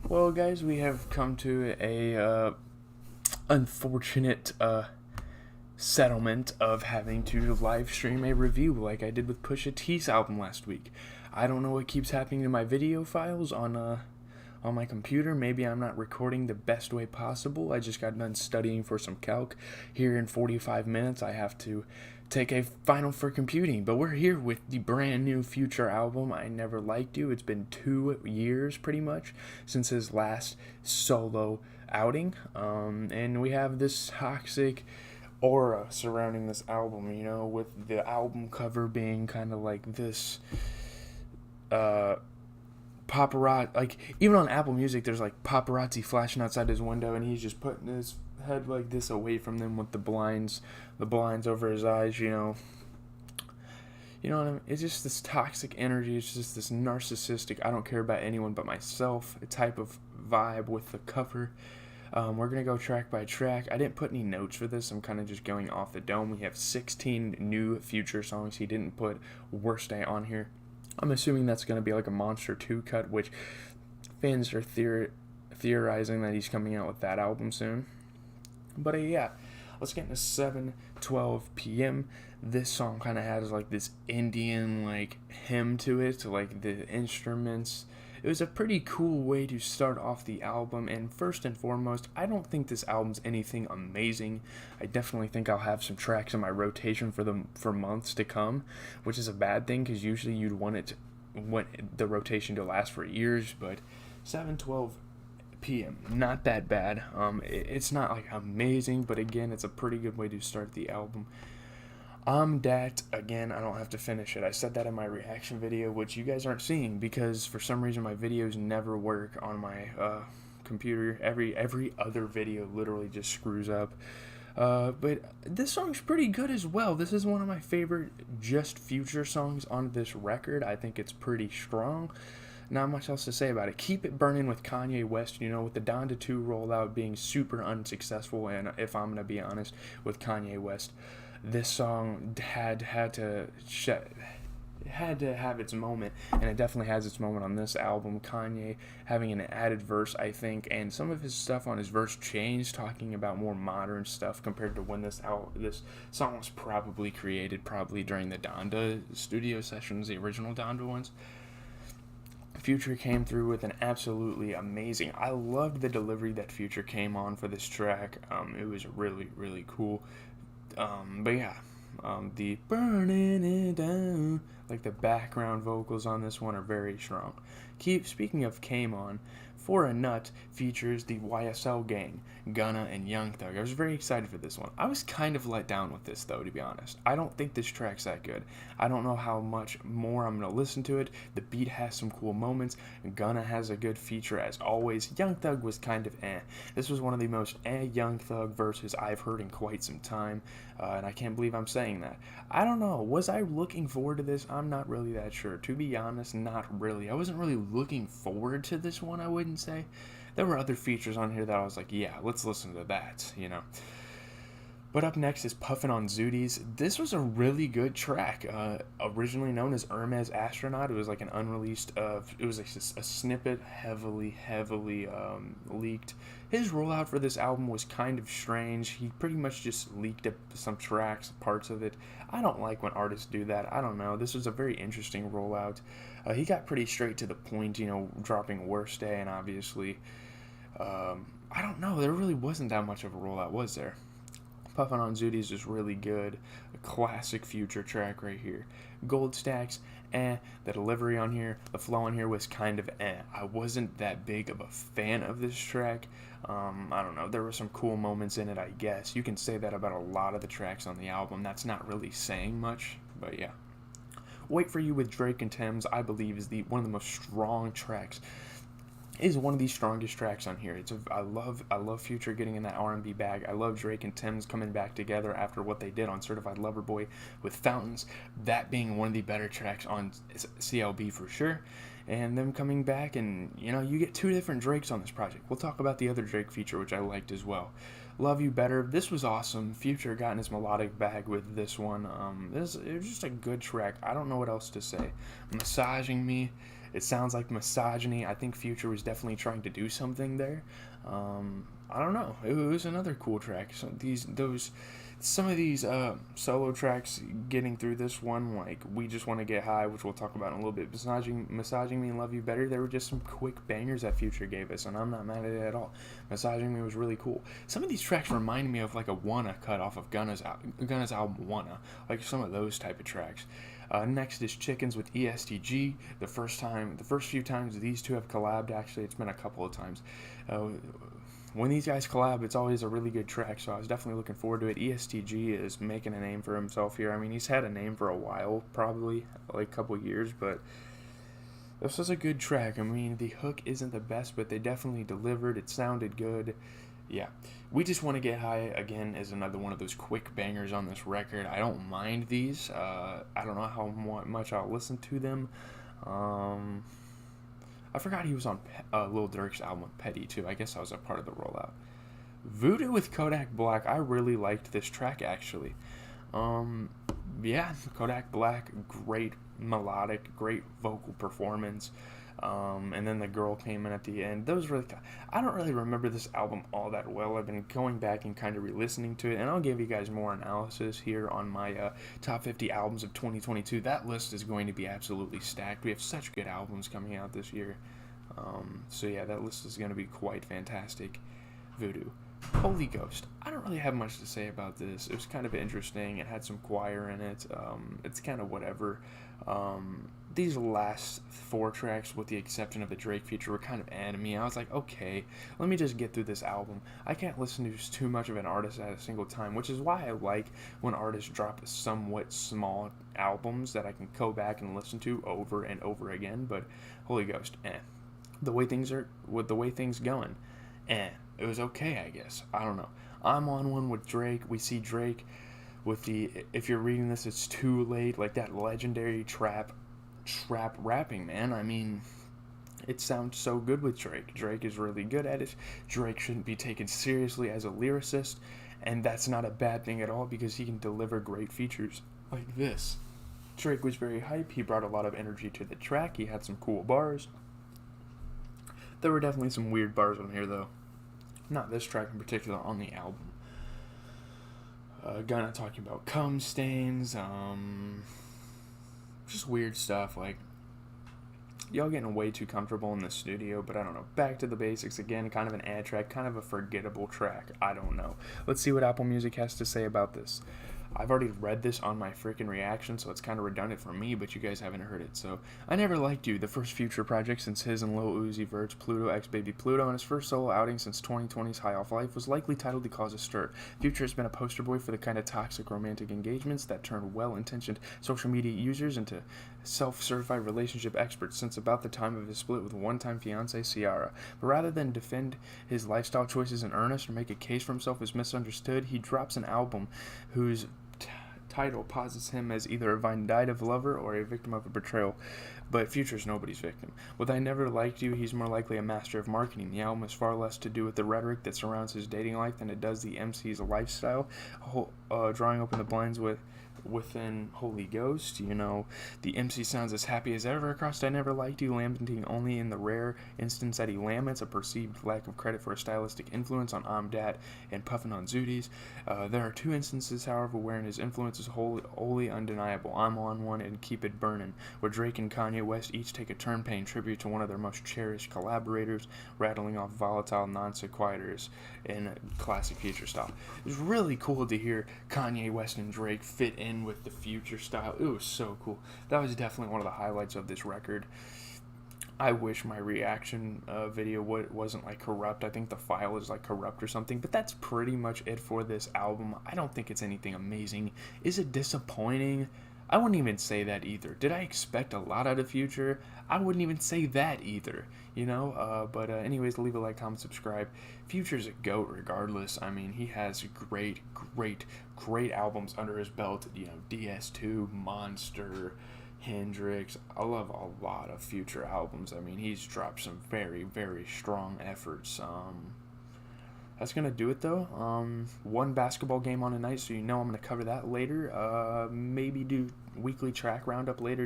Well, guys, we have come to a unfortunate settlement of having to live stream a review like I did with Pusha T's album last week. I don't know what keeps happening to my video files on my computer. Maybe I'm not recording the best way possible. I just got done studying for some calc. Here in 45 minutes, I have to take a final for computing. But we're here with the brand new Future album, I Never Liked You. It's been 2 years pretty much since his last solo outing. And we have this toxic aura surrounding this album, with the album cover being kind of like this paparazzi, like even on Apple Music there's like paparazzi flashing outside his window and he's just putting his head like this away from them with the blinds over his eyes. What I mean? It's just this toxic energy. It's just this narcissistic, I don't care about anyone but myself type of vibe with the cover. We're going to go track by track. I didn't put any notes for this. I'm kind of just going off the dome. We have 16 new Future songs. He didn't put Worst Day on here. I'm assuming that's going to be like a Monster 2 cut, which fans are theorizing that he's coming out with that album soon. But yeah, let's get into 7:12 p.m. This song kind of has like this Indian like hymn to it, like the instruments. It was a pretty cool way to start off the album, and first and foremost, I don't think this album's anything amazing. I definitely think I'll have some tracks in my rotation for months to come, which is a bad thing because usually you'd want the rotation to last for years. But 7:12 p.m. not that bad. It's not like amazing, but again, it's a pretty good way to start the album. Dat, again, I don't have to finish it. I said that in my reaction video, which you guys aren't seeing because for some reason my videos never work on my computer. Every other video literally just screws up. But this song's pretty good as well. This is one of my favorite just Future songs on this record. I think it's pretty strong. Not much else to say about it. Keep It Burning with Kanye West, with the Donda 2 rollout being super unsuccessful, and if I'm going to be honest, with Kanye West, this song had to have its moment, and it definitely has its moment on this album. Kanye having an added verse, I think, and some of his stuff on his verse changed, talking about more modern stuff compared to when this song was probably created, during the Donda studio sessions, the original Donda ones. Future came through with an absolutely amazing. I loved the delivery that Future came on for this track. It was really, really cool. But yeah, the burning it down, like the background vocals on this one are very strong. Speaking of came on, For a Nut features the YSL Gang, Gunna and Young Thug. I was very excited for this one. I was kind of let down with this though, to be honest. I don't think this track's that good. I don't know how much more I'm going to listen to it. The beat has some cool moments. Gunna has a good feature as always. Young Thug was kind of eh. This was one of the most Young Thug verses I've heard in quite some time. And I can't believe I'm saying that. I don't know. Was I looking forward to this? I'm not really that sure. To be honest, not really. I wasn't really looking forward to this one, I wouldn't say. There were other features on here that I was like, yeah, let's listen to that, But up next is Puffin' on Zooties. This was a really good track. Originally known as Hermes Astronaut, it was like an unreleased, it was like a snippet, heavily leaked. His rollout for this album was kind of strange. He pretty much just leaked some tracks, parts of it. I don't like when artists do that. I don't know. This was a very interesting rollout. He got pretty straight to the point, dropping Worst Day, and obviously, I don't know. There really wasn't that much of a rollout, was there? Puffin' on Zooties is really good. A classic Future track right here. Gold Stacks, The delivery on here, the flow on here was kind of I wasn't that big of a fan of this track. I don't know. There were some cool moments in it, I guess. You can say that about a lot of the tracks on the album. That's not really saying much, but yeah. Wait For You with Drake and Tems, I believe, is one of the most strong tracks. Is one of the strongest tracks on here. I love Future getting in that R&B bag. I love Drake and Tems coming back together after what they did on Certified Lover Boy with Fountains. That being one of the better tracks on CLB for sure. And them coming back, and you get 2 different Drakes on this project. We'll talk about the other Drake feature, which I liked as well. Love You Better. This was awesome. Future got in his melodic bag with this one. It was just a good track. I don't know what else to say. Massaging Me It sounds like Misogyny. I think Future was definitely trying to do something there. I don't know. It was another cool track. Some of these solo tracks getting through this one, like We Just Want to Get High, which we'll talk about in a little bit, Massaging Me and Love You Better, they were just some quick bangers that Future gave us, and I'm not mad at it at all. Massaging Me was really cool. Some of these tracks remind me of like a Wanna cut off of Gunna's album Wanna, like some of those type of tracks. Next is Chickens with ESTG. The first few times these two have collabed, actually, it's been a couple of times. When these guys collab, it's always a really good track, so I was definitely looking forward to it. ESTG is making a name for himself here. I mean, he's had a name for a while, probably, like a couple years, but this was a good track. I mean, the hook isn't the best, but they definitely delivered. It sounded good. Yeah. We Just Want to Get High, again, is another one of those quick bangers on this record. I don't mind these. I don't know how much I'll listen to them. I forgot he was on Lil Durk's album Petty, too. I guess I was a part of the rollout. Voodoo with Kodak Black. I really liked this track, actually. Yeah, Kodak Black, great melodic, great vocal performance. And then the girl came in at the end. I don't really remember this album all that well. I've been going back and kind of re-listening to it, and I'll give you guys more analysis here on my top 50 albums of 2022. That list is going to be absolutely stacked. We have such good albums coming out this year. So yeah, that list is going to be quite fantastic. Voodoo. Holy Ghost. I don't really have much to say about this. It was kind of interesting. It had some choir in it. It's kind of whatever. These last 4 tracks, with the exception of the Drake feature, were kind of anime. I was like, okay, let me just get through this album. I can't listen to too much of an artist at a single time, which is why I like when artists drop somewhat small albums that I can go back and listen to over and over again. But Holy Ghost, the way things going, it was okay, I guess. I don't know. I'm on one with Drake. We see Drake with if you're reading this, it's too late, like that legendary trap rapping, man. I mean, it sounds so good with Drake. Drake is really good at it. Drake shouldn't be taken seriously as a lyricist, and that's not a bad thing at all because he can deliver great features like this. Drake was very hype. He brought a lot of energy to the track. He had some cool bars. There were definitely some weird bars on here, though. Not this track in particular on the album. Gunna talking about cum stains, just weird stuff, like, y'all getting way too comfortable in the studio, but I don't know. Back to the Basics again, kind of an ad track, kind of a forgettable track, I don't know. Let's see what Apple Music has to say about this. I've already read this on my freaking reaction, so it's kind of redundant for me, but you guys haven't heard it. So, I Never Liked You, the first Future project since his and Lil Uzi Vert's Pluto x Baby Pluto, and his first solo outing since 2020's High Off Life, was likely titled to cause a stir. Future has been a poster boy for the kind of toxic romantic engagements that turn well-intentioned social media users into self-certified relationship experts since about the time of his split with one-time fiancée Ciara. But rather than defend his lifestyle choices in earnest or make a case for himself as misunderstood, he drops an album whose title posits him as either a vindictive lover or a victim of a betrayal, but Future's nobody's victim. With I Never Liked You, he's more likely a master of marketing. The album has far less to do with the rhetoric that surrounds his dating life than it does the MC's lifestyle, drawing open the blinds within Holy Ghost. You know, the MC sounds as happy as ever across I Never Liked You, lamenting only in the rare instance that he laments a perceived lack of credit for a stylistic influence on Dat and Puffin' on Zooties. There are 2 instances, however, wherein his influence is wholly undeniable. I'm on One and Keep It Burnin', where Drake and Kanye West each take a turn paying tribute to one of their most cherished collaborators, rattling off volatile non-sequiturs in classic Future style. It was really cool to hear Kanye West and Drake fit in with the Future style. It was so cool. That was definitely one of the highlights of this record. I wish my reaction video wasn't like corrupt. I think the file is like corrupt or something, but that's pretty much it for this album. I don't think it's anything amazing. Is it disappointing? I wouldn't even say that either. Did I expect a lot out of Future? I wouldn't even say that either, you know? But anyways, leave a like, comment, subscribe. Future's a GOAT regardless. I mean, he has great albums under his belt. You know, DS2, Monster, Hendrix. I love a lot of Future albums. I mean, he's dropped some very strong efforts. That's going to do it, though. One basketball game on tonight, so you know I'm going to cover that later. Maybe do weekly track roundup later.